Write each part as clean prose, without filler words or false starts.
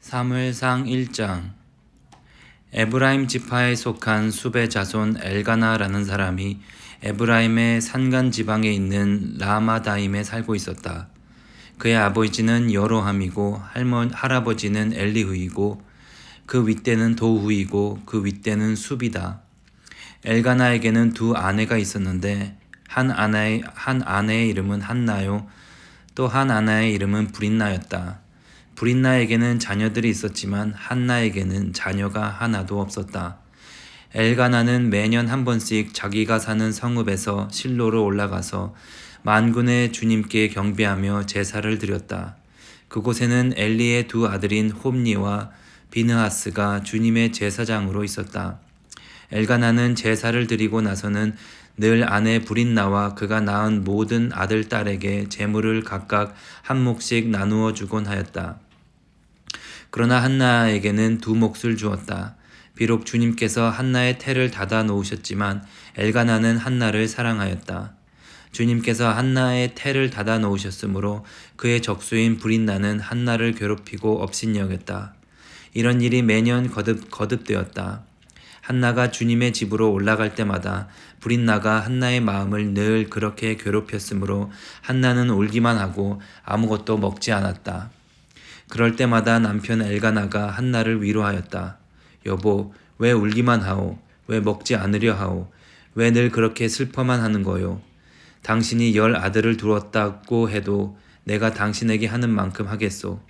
사무엘상 1장. 에브라임 지파에 속한 수베 자손 엘가나라는 사람이 에브라임의 산간 지방에 있는 라마다임에 살고 있었다. 그의 아버지는 여로함이고 할아버지는 엘리후이고 그 윗대는 도후이고 그 윗대는 숲이다. 엘가나에게는 두 아내가 있었는데 한 아내의 이름은 한나요, 또 한 아내의 이름은 브린나였다. 브린나에게는 자녀들이 있었지만 한나에게는 자녀가 하나도 없었다. 엘가나는 매년 한 번씩 자기가 사는 성읍에서 실로로 올라가서 만군의 주님께 경배하며 제사를 드렸다. 그곳에는 엘리의 두 아들인 홈니와 비느하스가 주님의 제사장으로 있었다. 엘가나는 제사를 드리고 나서는 늘 아내 브린나와 그가 낳은 모든 아들 딸에게 제물을 각각 한 몫씩 나누어 주곤 하였다. 그러나 한나에게는 두 몫을 주었다. 비록 주님께서 한나의 태를 닫아 놓으셨지만 엘가나는 한나를 사랑하였다. 주님께서 한나의 태를 닫아 놓으셨으므로 그의 적수인 브린나는 한나를 괴롭히고 업신여겼다. 이런 일이 매년 거듭되었다. 한나가 주님의 집으로 올라갈 때마다 브린나가 한나의 마음을 늘 그렇게 괴롭혔으므로 한나는 울기만 하고 아무것도 먹지 않았다. 그럴 때마다 남편 엘가나가 한나를 위로하였다. 여보, 왜 울기만 하오? 왜 먹지 않으려 하오? 왜 늘 그렇게 슬퍼만 하는 거요? 당신이 10 아들을 두었다고 해도 내가 당신에게 하는 만큼 하겠소.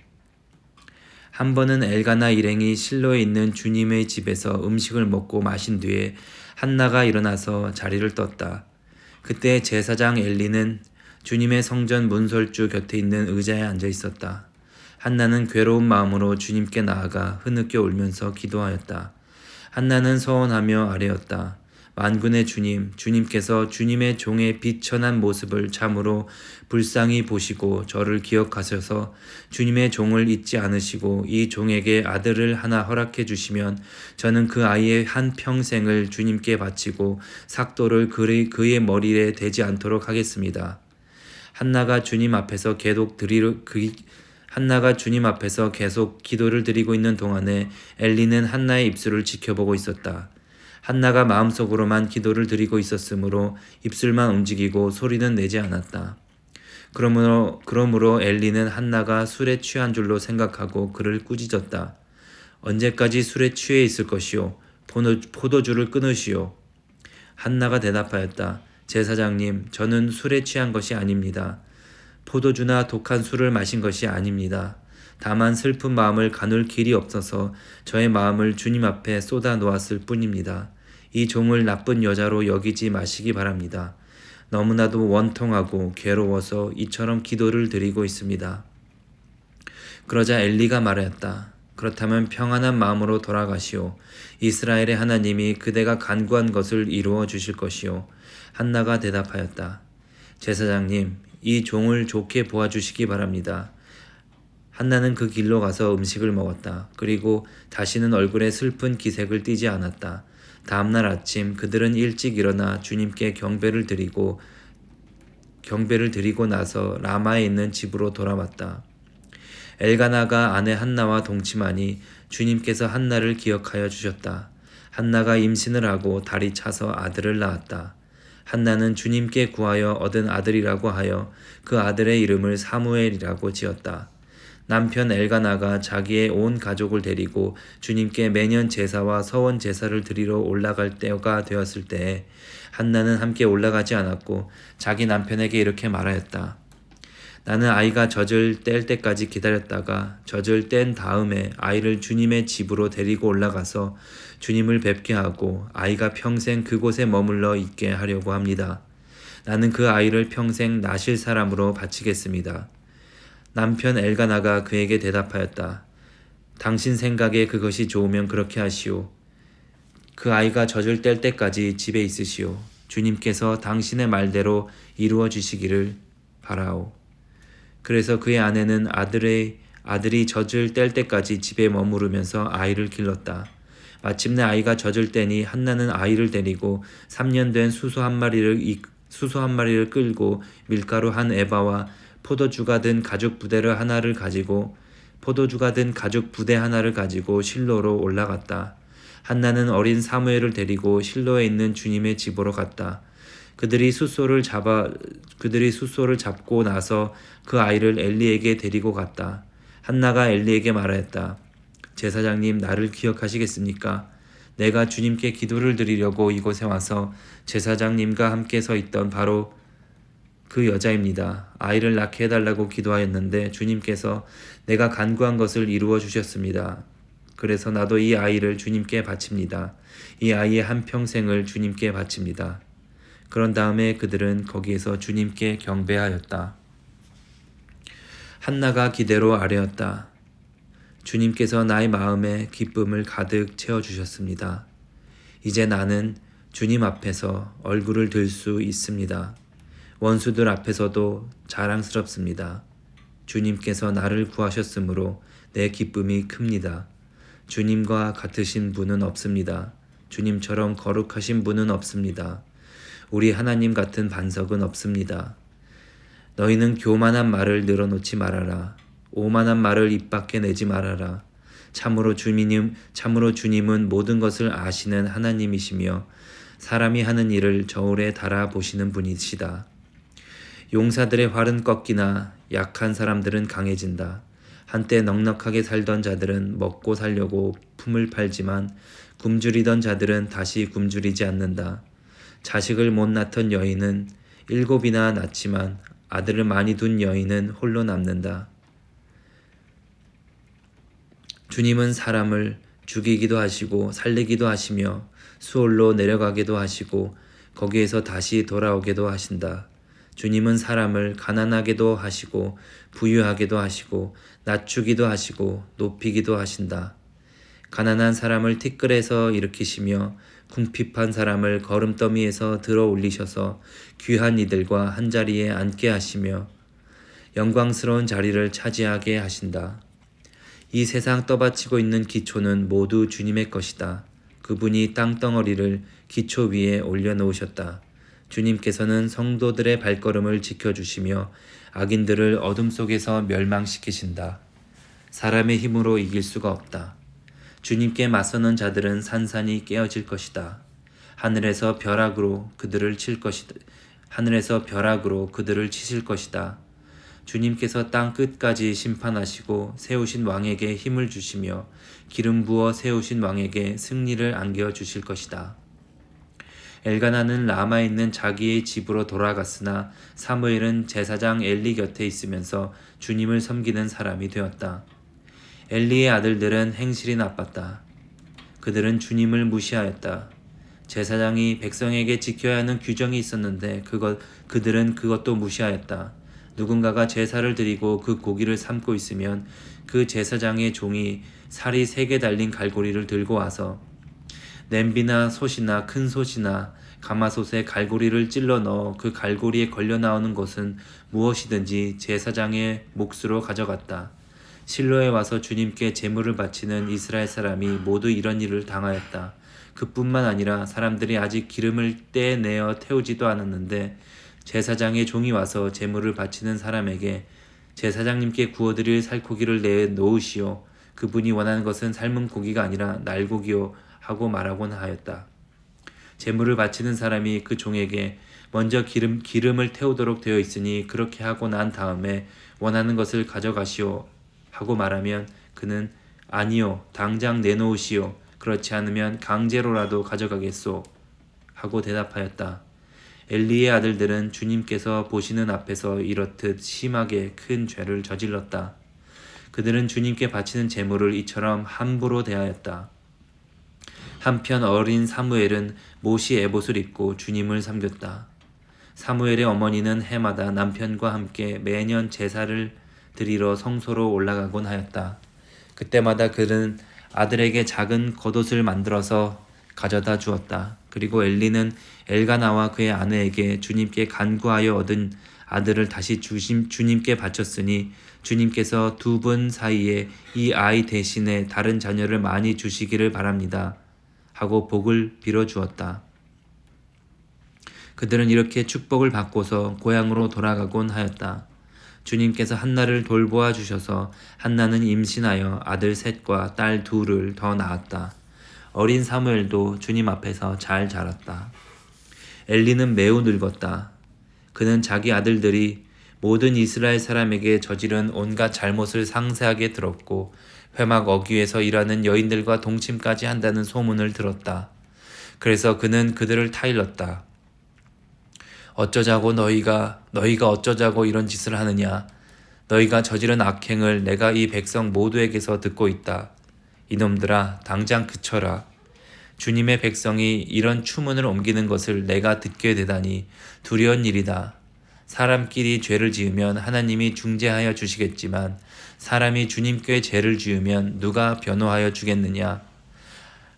한 번은 엘가나 일행이 실로에 있는 주님의 집에서 음식을 먹고 마신 뒤에 한나가 일어나서 자리를 떴다. 그때 제사장 엘리는 주님의 성전 문설주 곁에 있는 의자에 앉아 있었다. 한나는 괴로운 마음으로 주님께 나아가 흐느껴 울면서 기도하였다. 한나는 서원하며 아뢰었다. 만군의 주님, 주님께서 주님의 종의 비천한 모습을 참으로 불쌍히 보시고 저를 기억하셔서 주님의 종을 잊지 않으시고 이 종에게 아들을 하나 허락해 주시면 저는 그 아이의 한 평생을 주님께 바치고 삭도를 그의 머리에 대지 않도록 하겠습니다. 한나가 주님 앞에서 계속 기도를 드리고 있는 동안에 엘리는 한나의 입술을 지켜보고 있었다. 한나가 마음속으로만 기도를 드리고 있었으므로 입술만 움직이고 소리는 내지 않았다. 그러므로 엘리는 한나가 술에 취한 줄로 생각하고 그를 꾸짖었다. 언제까지 술에 취해 있을 것이오? 포도주를 끊으시오. 한나가 대답하였다. 제사장님, 저는 술에 취한 것이 아닙니다. 포도주나 독한 술을 마신 것이 아닙니다. 다만 슬픈 마음을 가눌 길이 없어서 저의 마음을 주님 앞에 쏟아 놓았을 뿐입니다. 이 종을 나쁜 여자로 여기지 마시기 바랍니다. 너무나도 원통하고 괴로워서 이처럼 기도를 드리고 있습니다. 그러자 엘리가 말하였다. 그렇다면 평안한 마음으로 돌아가시오. 이스라엘의 하나님이 그대가 간구한 것을 이루어 주실 것이오. 한나가 대답하였다. 제사장님, 이 종을 좋게 보아주시기 바랍니다. 한나는 그 길로 가서 음식을 먹었다. 그리고 다시는 얼굴에 슬픈 기색을 띠지 않았다. 다음날 아침 그들은 일찍 일어나 주님께 경배를 드리고 나서 라마에 있는 집으로 돌아왔다. 엘가나가 아내 한나와 동침하니 주님께서 한나를 기억하여 주셨다. 한나가 임신을 하고 달이 차서 아들을 낳았다. 한나는 주님께 구하여 얻은 아들이라고 하여 그 아들의 이름을 사무엘이라고 지었다. 남편 엘가나가 자기의 온 가족을 데리고 주님께 매년 제사와 서원 제사를 드리러 올라갈 때가 되었을 때에 한나는 함께 올라가지 않았고 자기 남편에게 이렇게 말하였다. 나는 아이가 젖을 뗄 때까지 기다렸다가 젖을 뗀 다음에 아이를 주님의 집으로 데리고 올라가서 주님을 뵙게 하고 아이가 평생 그곳에 머물러 있게 하려고 합니다. 나는 그 아이를 평생 나실 사람으로 바치겠습니다. 남편 엘가나가 그에게 대답하였다. 당신 생각에 그것이 좋으면 그렇게 하시오. 그 아이가 젖을 뗄 때까지 집에 있으시오. 주님께서 당신의 말대로 이루어 주시기를 바라오. 그래서 그의 아내는 아들이 젖을 뗄 때까지 집에 머무르면서 아이를 길렀다. 마침내 아이가 젖을 떼니 한나는 아이를 데리고 3년 된 수소 한 마리를 끌고 밀가루 한 에바와 포도주가 든 가죽 부대를 하나를 가지고 포도주가 든 가죽 부대 하나를 가지고 실로로 올라갔다. 한나는 어린 사무엘을 데리고 실로에 있는 주님의 집으로 갔다. 그들이 숫소를 잡고 나서 그 아이를 엘리에게 데리고 갔다. 한나가 엘리에게 말하였다. 제사장님, 나를 기억하시겠습니까? 내가 주님께 기도를 드리려고 이곳에 와서 제사장님과 함께 서 있던 바로 그 여자입니다. 아이를 낳게 해달라고 기도하였는데 주님께서 내가 간구한 것을 이루어 주셨습니다. 그래서 나도 이 아이를 주님께 바칩니다. 이 아이의 한평생을 주님께 바칩니다. 그런 다음에 그들은 거기에서 주님께 경배하였다. 한나가 기대로 아뢰었다. 주님께서 나의 마음에 기쁨을 가득 채워주셨습니다. 이제 나는 주님 앞에서 얼굴을 들 수 있습니다. 원수들 앞에서도 자랑스럽습니다. 주님께서 나를 구하셨으므로 내 기쁨이 큽니다. 주님과 같으신 분은 없습니다. 주님처럼 거룩하신 분은 없습니다. 우리 하나님 같은 반석은 없습니다. 너희는 교만한 말을 늘어놓지 말아라. 오만한 말을 입 밖에 내지 말아라. 참으로 주님은 모든 것을 아시는 하나님이시며 사람이 하는 일을 저울에 달아 보시는 분이시다. 용사들의 활은 꺾이나 약한 사람들은 강해진다. 한때 넉넉하게 살던 자들은 먹고 살려고 품을 팔지만 굶주리던 자들은 다시 굶주리지 않는다. 자식을 못 낳던 여인은 7이나 낳지만 아들을 많이 둔 여인은 홀로 남는다. 주님은 사람을 죽이기도 하시고 살리기도 하시며 수월로 내려가기도 하시고 거기에서 다시 돌아오게도 하신다. 주님은 사람을 가난하게도 하시고 부유하게도 하시고 낮추기도 하시고 높이기도 하신다. 가난한 사람을 티끌에서 일으키시며 궁핍한 사람을 거름더미에서 들어 올리셔서 귀한 이들과 한자리에 앉게 하시며 영광스러운 자리를 차지하게 하신다. 이 세상 떠받치고 있는 기초는 모두 주님의 것이다. 그분이 땅덩어리를 기초 위에 올려놓으셨다. 주님께서는 성도들의 발걸음을 지켜주시며 악인들을 어둠 속에서 멸망시키신다. 사람의 힘으로 이길 수가 없다. 주님께 맞서는 자들은 산산이 깨어질 것이다. 하늘에서 벼락으로 그들을 치실 것이다. 주님께서 땅 끝까지 심판하시고 세우신 왕에게 힘을 주시며 기름 부어 세우신 왕에게 승리를 안겨 주실 것이다. 엘가나는 라마에 있는 자기의 집으로 돌아갔으나 사무엘은 제사장 엘리 곁에 있으면서 주님을 섬기는 사람이 되었다. 엘리의 아들들은 행실이 나빴다. 그들은 주님을 무시하였다. 제사장이 백성에게 지켜야 하는 규정이 있었는데 그들은 그것도 무시하였다. 누군가가 제사를 드리고 그 고기를 삶고 있으면 그 제사장의 종이 살이 3개 달린 갈고리를 들고 와서 냄비나 솥이나 큰 솥이나 가마솥에 갈고리를 찔러 넣어 그 갈고리에 걸려 나오는 것은 무엇이든지 제사장의 몫으로 가져갔다. 실로에 와서 주님께 제물을 바치는 이스라엘 사람이 모두 이런 일을 당하였다. 그뿐만 아니라 사람들이 아직 기름을 떼내어 태우지도 않았는데 제사장의 종이 와서 제물을 바치는 사람에게 제사장님께 구워드릴 살코기를 내놓으시오. 그분이 원하는 것은 삶은 고기가 아니라 날고기요 하고 말하곤 하였다. 제물을 바치는 사람이 그 종에게 먼저 기름을 태우도록 되어 있으니 그렇게 하고 난 다음에 원하는 것을 가져가시오 하고 말하면 그는 아니요, 당장 내놓으시오. 그렇지 않으면 강제로라도 가져가겠소 하고 대답하였다. 엘리의 아들들은 주님께서 보시는 앞에서 이렇듯 심하게 큰 죄를 저질렀다. 그들은 주님께 바치는 제물을 이처럼 함부로 대하였다. 한편 어린 사무엘은 모시 에봇을 입고 주님을 섬겼다. 사무엘의 어머니는 해마다 남편과 함께 매년 제사를 드리러 성소로 올라가곤 하였다. 그때마다 그는 아들에게 작은 겉옷을 만들어서 가져다 주었다. 그리고 엘리는 엘가나와 그의 아내에게 주님께 간구하여 얻은 아들을 다시 주님께 바쳤으니 주님께서 두 분 사이에 이 아이 대신에 다른 자녀를 많이 주시기를 바랍니다. 하고 복을 빌어 주었다. 그들은 이렇게 축복을 받고서 고향으로 돌아가곤 하였다. 주님께서 한나를 돌보아 주셔서 한나는 임신하여 아들 셋과 딸 둘을 더 낳았다. 어린 사무엘도 주님 앞에서 잘 자랐다. 엘리는 매우 늙었다. 그는 자기 아들들이 모든 이스라엘 사람에게 저지른 온갖 잘못을 상세하게 들었고 회막 어귀에서 일하는 여인들과 동침까지 한다는 소문을 들었다. 그래서 그는 그들을 타일렀다. 어쩌자고 너희가 어쩌자고 이런 짓을 하느냐. 너희가 저지른 악행을 내가 이 백성 모두에게서 듣고 있다. 이놈들아 당장 그쳐라. 주님의 백성이 이런 추문을 옮기는 것을 내가 듣게 되다니 두려운 일이다. 사람끼리 죄를 지으면 하나님이 중재하여 주시겠지만 사람이 주님께 죄를 지으면 누가 변호하여 주겠느냐.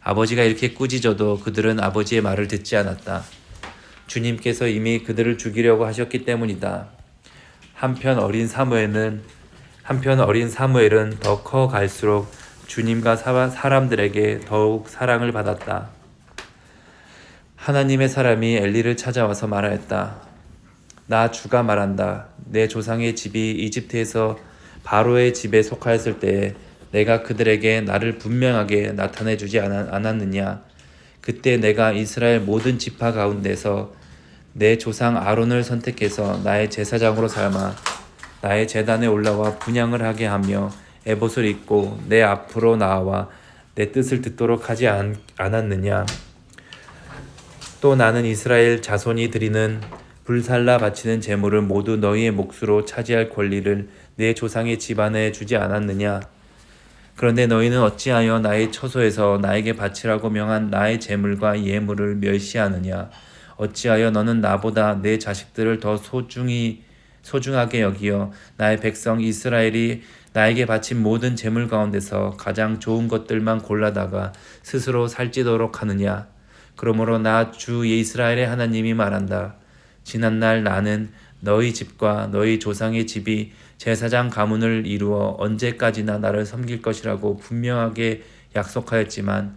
아버지가 이렇게 꾸짖어도 그들은 아버지의 말을 듣지 않았다. 주님께서 이미 그들을 죽이려고 하셨기 때문이다. 한편 어린 사무엘은 더 커갈수록 주님과 사람들에게 더욱 사랑을 받았다. 하나님의 사람이 엘리를 찾아와서 말하였다. 나 주가 말한다. 내 조상의 집이 이집트에서 바로의 집에 속하였을 때에 내가 그들에게 나를 분명하게 나타내 주지 않았느냐. 그때 내가 이스라엘 모든 지파 가운데서 내 조상 아론을 선택해서 나의 제사장으로 삼아 나의 제단에 올라와 분향을 하게 하며 에봇을 입고 내 앞으로 나와 내 뜻을 듣도록 하지 않았느냐. 또 나는 이스라엘 자손이 드리는 불살라 바치는 제물을 모두 너희의 몫으로 차지할 권리를 내 조상의 집안에 주지 않았느냐. 그런데 너희는 어찌하여 나의 처소에서 나에게 바치라고 명한 나의 제물과 예물을 멸시하느냐. 어찌하여 너는 나보다 내 자식들을 더 소중하게 여기어 나의 백성 이스라엘이 나에게 바친 모든 제물 가운데서 가장 좋은 것들만 골라다가 스스로 살찌도록 하느냐. 그러므로 나 주 이스라엘의 하나님이 말한다. 지난날 나는 너희 집과 너희 조상의 집이 제사장 가문을 이루어 언제까지나 나를 섬길 것이라고 분명하게 약속하였지만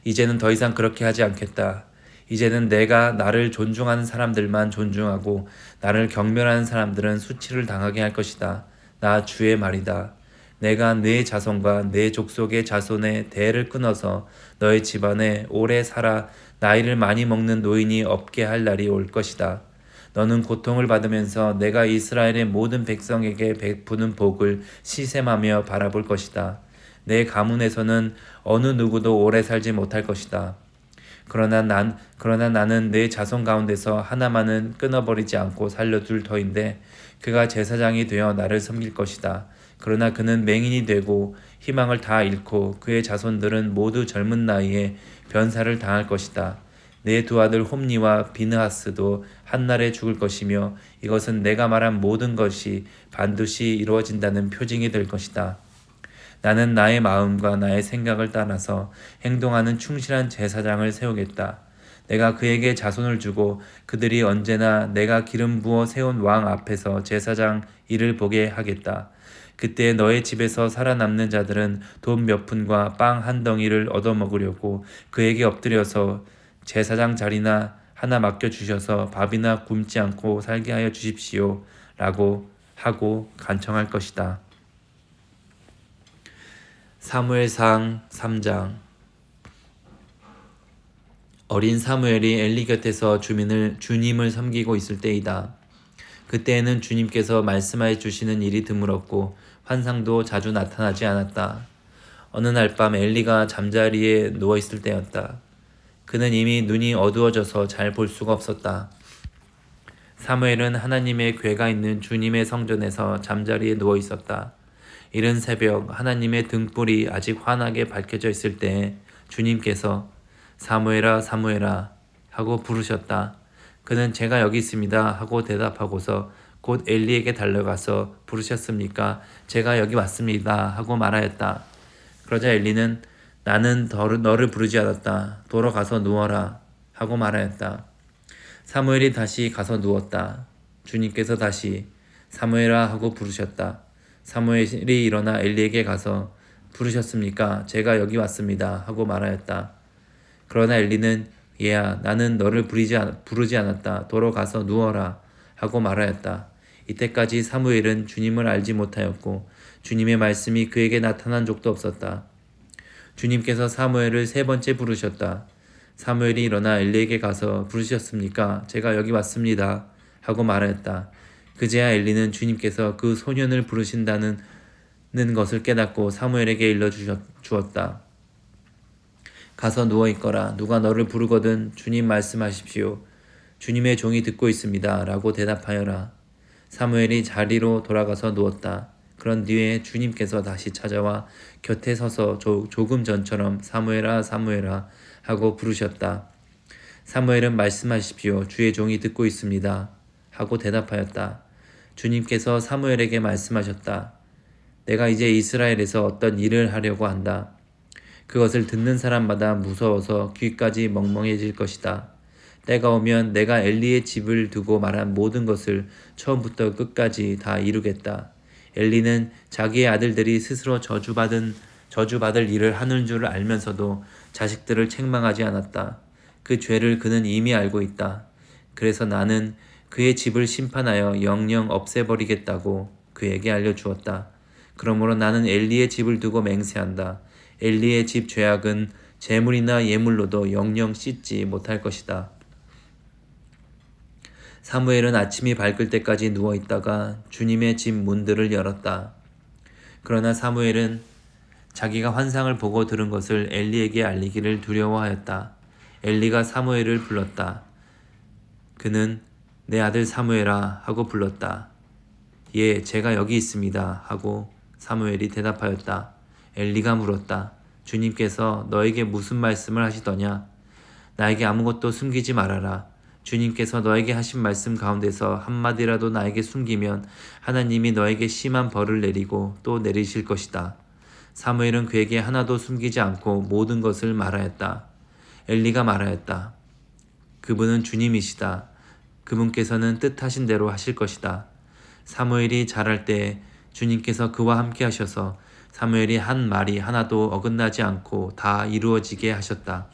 이제는 더 이상 그렇게 하지 않겠다. 이제는 내가 나를 존중하는 사람들만 존중하고 나를 경멸하는 사람들은 수치를 당하게 할 것이다. 나 주의 말이다. 내가 네 자손과 네 족속의 자손의 대를 끊어서 너의 집안에 오래 살아 나이를 많이 먹는 노인이 없게 할 날이 올 것이다. 너는 고통을 받으면서 내가 이스라엘의 모든 백성에게 베푸는 복을 시샘하며 바라볼 것이다. 내 가문에서는 어느 누구도 오래 살지 못할 것이다. 그러나 나는 내 자손 가운데서 하나만은 끊어버리지 않고 살려둘 터인데 그가 제사장이 되어 나를 섬길 것이다. 그러나 그는 맹인이 되고 희망을 다 잃고 그의 자손들은 모두 젊은 나이에 변사를 당할 것이다. 내 두 아들 홈니와 비느하스도 한날에 죽을 것이며 이것은 내가 말한 모든 것이 반드시 이루어진다는 표징이 될 것이다. 나는 나의 마음과 나의 생각을 따라서 행동하는 충실한 제사장을 세우겠다. 내가 그에게 자손을 주고 그들이 언제나 내가 기름 부어 세운 왕 앞에서 제사장 일을 보게 하겠다. 그때 너의 집에서 살아남는 자들은 돈 몇 푼과 빵 한 덩이를 얻어먹으려고 그에게 엎드려서 제사장 자리나 하나 맡겨주셔서 밥이나 굶지 않고 살게 하여 주십시오 라고 하고 간청할 것이다. 사무엘상 3장. 어린 사무엘이 엘리 곁에서 주님을 섬기고 있을 때이다. 그때에는 주님께서 말씀하여 주시는 일이 드물었고 환상도 자주 나타나지 않았다. 어느 날 밤 엘리가 잠자리에 누워있을 때였다. 그는 이미 눈이 어두워져서 잘 볼 수가 없었다. 사무엘은 하나님의 궤가 있는 주님의 성전에서 잠자리에 누워 있었다. 이른 새벽 하나님의 등불이 아직 환하게 밝혀져 있을 때에 주님께서 사무엘아 사무엘아 하고 부르셨다. 그는 제가 여기 있습니다 하고 대답하고서 곧 엘리에게 달려가서 부르셨습니까? 제가 여기 왔습니다 하고 말하였다. 그러자 엘리는 나는 너를 부르지 않았다. 돌아가서 누워라 하고 말하였다. 사무엘이 다시 가서 누웠다. 주님께서 다시 사무엘아 하고 부르셨다. 사무엘이 일어나 엘리에게 가서 부르셨습니까? 제가 여기 왔습니다 하고 말하였다. 그러나 엘리는 얘야 나는 너를 부르지 않았다. 돌아가서 누워라 하고 말하였다. 이때까지 사무엘은 주님을 알지 못하였고 주님의 말씀이 그에게 나타난 적도 없었다. 주님께서 사무엘을 3번째 부르셨다. 사무엘이 일어나 엘리에게 가서 부르셨습니까? 제가 여기 왔습니다. 하고 말하였다. 그제야 엘리는 주님께서 그 소년을 부르신다는 것을 깨닫고 사무엘에게 일러주었다. 가서 누워있거라. 누가 너를 부르거든 주님 말씀하십시오. 주님의 종이 듣고 있습니다. 라고 대답하여라. 사무엘이 자리로 돌아가서 누웠다. 그런 뒤에 주님께서 다시 찾아와 곁에 서서 조금 전처럼 사무엘아 사무엘아 하고 부르셨다. 사무엘은 말씀하십시오. 주의 종이 듣고 있습니다. 하고 대답하였다. 주님께서 사무엘에게 말씀하셨다. 내가 이제 이스라엘에서 어떤 일을 하려고 한다. 그것을 듣는 사람마다 무서워서 귀까지 멍멍해질 것이다. 때가 오면 내가 엘리의 집을 두고 말한 모든 것을 처음부터 끝까지 다 이루겠다. 엘리는 자기의 아들들이 스스로 저주받을 일을 하는 줄 알면서도 자식들을 책망하지 않았다. 그 죄를 그는 이미 알고 있다. 그래서 나는 그의 집을 심판하여 영영 없애버리겠다고 그에게 알려주었다. 그러므로 나는 엘리의 집을 두고 맹세한다. 엘리의 집 죄악은 재물이나 예물로도 영영 씻지 못할 것이다. 사무엘은 아침이 밝을 때까지 누워있다가 주님의 집 문들을 열었다. 그러나 사무엘은 자기가 환상을 보고 들은 것을 엘리에게 알리기를 두려워하였다. 엘리가 사무엘을 불렀다. 그는 내 아들 사무엘아 하고 불렀다. 예, 제가 여기 있습니다 하고 사무엘이 대답하였다. 엘리가 물었다. 주님께서 너에게 무슨 말씀을 하시더냐? 나에게 아무것도 숨기지 말아라. 주님께서 너에게 하신 말씀 가운데서 한마디라도 나에게 숨기면 하나님이 너에게 심한 벌을 내리고 또 내리실 것이다. 사무엘은 그에게 하나도 숨기지 않고 모든 것을 말하였다. 엘리가 말하였다. 그분은 주님이시다. 그분께서는 뜻하신 대로 하실 것이다. 사무엘이 자랄 때 주님께서 그와 함께 하셔서 사무엘이 한 말이 하나도 어긋나지 않고 다 이루어지게 하셨다.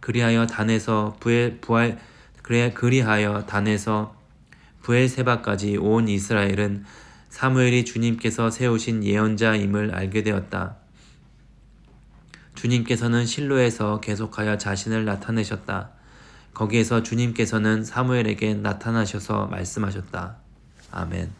그리하여 단에서 부엘세바까지 온 이스라엘은 사무엘이 주님께서 세우신 예언자임을 알게 되었다. 주님께서는 실로에서 계속하여 자신을 나타내셨다. 거기에서 주님께서는 사무엘에게 나타나셔서 말씀하셨다. 아멘.